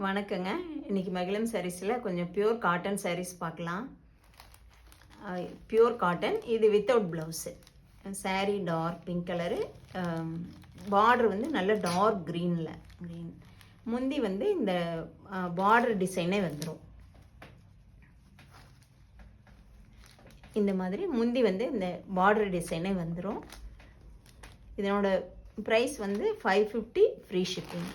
வணக்கங்க. இன்றைக்கி மகிழம் சாரீஸில் கொஞ்சம் பியூர் காட்டன் சாரீஸ் பார்க்கலாம். பியூர் காட்டன், இது without blouse. Sari dark pink colour, border வந்து நல்ல டார்க் க்ரீன். முந்தி வந்து இந்த பார்டர் டிசைனே வந்துடும். இந்த மாதிரி முந்தி வந்து இந்த பார்டர் டிசைனே வந்துடும். இதனோட ப்ரைஸ் வந்து 550 ஃப்ரீ ஷிப்பிங்.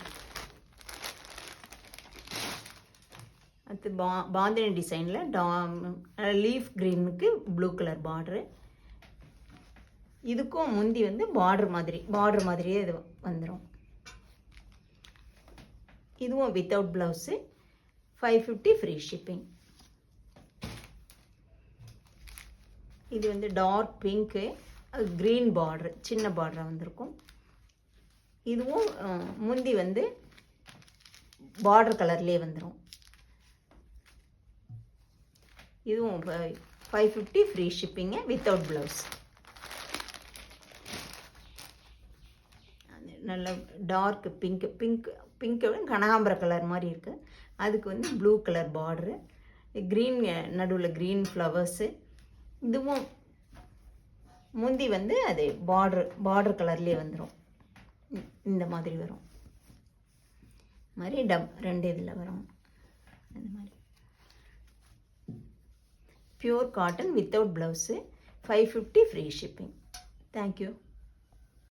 அடுத்து பாந்தினி டிசைனில் லீஃப் க்ரீனுக்கு ப்ளூ கலர் பார்ட்ரு. இதுக்கும் முந்தி வந்து பார்டர் மாதிரியே இது வந்துடும். இதுவும் வித்தவுட் ப்ளவுஸு, 550 ஃப்ரீ ஷிப்பிங். இது வந்து டார்க் பிங்க்கு, க்ரீன் பார்ட்ரு, சின்ன பார்டராக வந்திருக்கும். இதுவும் முந்தி வந்து பார்டர் கலர்லேயே வந்துடும். இதுவும் 550 ஃப்ரீ ஷிப்பிங்கு வித்தவுட் ப்ளவுஸ். நல்ல டார்க் பிங்க்கு கனகாம்பர கலர் மாதிரி இருக்குது. அதுக்கு வந்து ப்ளூ கலர் பார்டரு, க்ரீன் நடுவில் க்ரீன் ஃப்ளவர்ஸு. இதுவும் முந்தி வந்து அது பார்டர் கலர்லேயே வந்துடும். இந்த மாதிரி வரும். மாதிரி ரெண்டு இதில் வரும். அந்த மாதிரி pure cotton without blouse, 550 free shipping. Thank you.